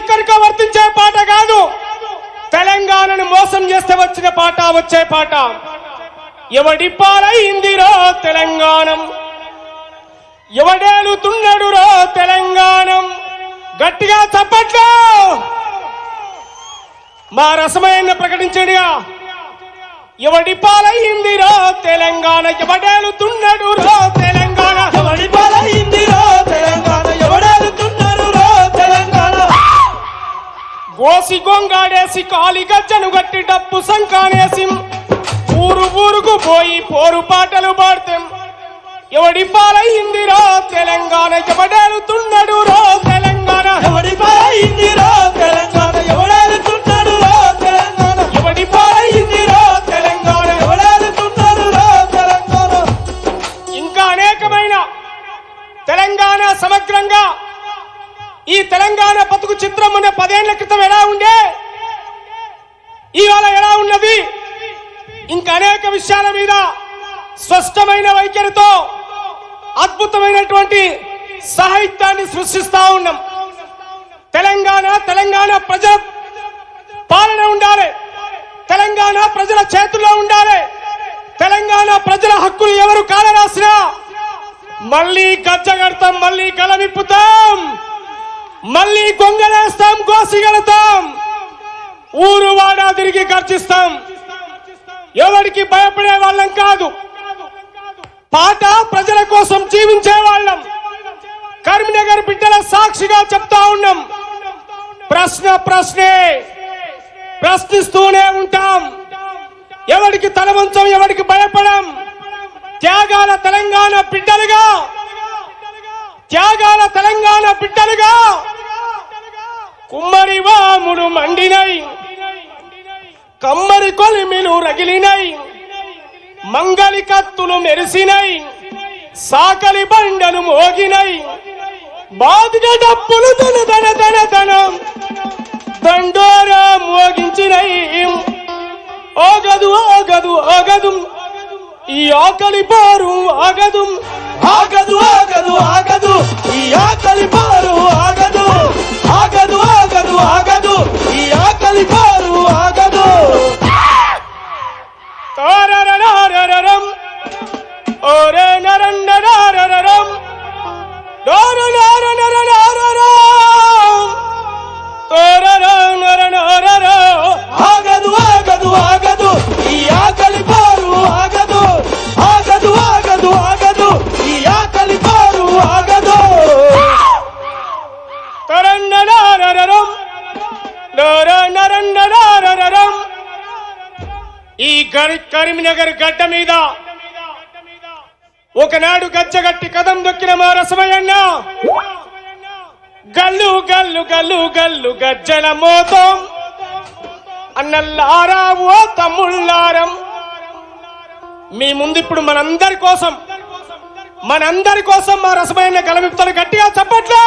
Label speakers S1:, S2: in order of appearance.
S1: ఒక్కరికి వర్తించే పాట కాదు, తెలంగాణను మోసం చేస్తే వచ్చిన పాట, వచ్చే పాట. ఎవడి పాలైందిరో తెలంగాణం, ఎవడేలుతున్నాడురో తెలంగాణం. గట్టిగా చప్పట్లు. మా రసమయ్యన్న ప్రకటించడిగా, ఎవడి పాలైందిరో తెలంగాణ, ఎవడేలుతున్నాడురో తెలంగాణ.
S2: ఎవడి పాలైందిరో తెలంగాణ, ఎవడేలుతున్నాడురో తెలంగాణ.
S1: గోసి గొంగాడేసి కాలి గజ్జను గట్టి డప్పు సంకానేసి ఊరు ఊరుకు పోయి పోరు పాటలు పాడతాం. ఎవడి పాలైందిరో తెలంగాణ, ఎవడేలుతున్నాడురో తెలంగాణ.
S2: ఎవడి పాలైందిరో తెలంగాణ, ఎవడేలుతున్నాడురో తెలంగాణ.
S1: ఎవడి పాలైందిరో తెలంగాణ,
S2: ఎవడేలుతున్నాడురో తెలంగాణ.
S1: ఇంకా అనేకమైన తెలంగాణ సమగ్రంగా ఈ తెలంగాణ బతుకు చిత్రం అనే 10 ఏళ్ల క్రితం ఎలా ఉండే, ఇవాళ ఎలా ఉన్నది, ఇంకా అనేక విషయాల మీద స్పష్టమైన వైఖరితో అద్భుతమైనటువంటి సాహిత్యాన్ని సృష్టిస్తా ఉన్నాం. తెలంగాణ ప్రజల పాలన ఉండాలి, తెలంగాణ ప్రజల చేతుల్లో ఉండాలి. తెలంగాణ ప్రజల హక్కులు ఎవరు కాలరాసినా మళ్ళీ గజ్జగడతాం, మళ్ళీ కలవిప్పుతాం, మళ్ళీ గొంగలేస్తాం, గోసిగడతాం, ఊరు వాడా తిరిగి గర్జిస్తాం. ఎవరికి భయపడే వాళ్ళం కాదు, పాట ప్రజల కోసం జీవించే వాళ్ళం. కరీంనగర్ బిడ్డల సాక్షిగా చెప్తా ఉన్నాం, ప్రశ్నే ప్రశ్నిస్తూనే ఉంటాం. ఎవరికి తలవంచం, ఎవరికి భయపడం. త్యాగాల తెలంగాణ బిడ్డలుగా, త్యాగాల తెలంగాణ బిడ్డలుగా కుమ్మరి వాములు మండినై, కమ్మరి కొలిమిలు రగిలినై, మంగలి కత్తులు మెరిసినై, సాకలి బండలు మోగినై, బాధిక డప్పులు ధనం దండోరా మోగించినై. ఆగదు ఈ ఆకలి బారు, ఆగదు
S2: ఆగదు ఆగదు ఆగదు ఈ ఆకలి బారు, ఆగదు ఆగదు ఆగదు ఆగదు ఈ ఆకలి బారు, ఆగదు.
S1: తారరరరరరం ఓరే నరన్నరరరరం నరనరనరనరరం తారరనరనరర.
S2: ఆగదు ఆగదు ఆగదు ఈ ఆకలి బారు, ఆగదు ఆగదు ఆగదు ఆగదు ఈ ఆకలి బారు, ఆగదు.
S1: తరన్నరరరరం నరనరనరరరం. ఈ కరీంనగర్ గడ్డ మీద ఒకనాడు గజ్జగట్టి కదం దొక్కిన మా రసమయ్యన్న, గల్లు గల్లు గల్లు గల్లు గజ్జల మోతం అన్నల్లారా ఓ తమ్ముళ్ళారం. మీ ముందు ఇప్పుడు మనందరి కోసం మా రసమయ్యన్న గలమిప్తలు గట్టిగా చప్పట్లు.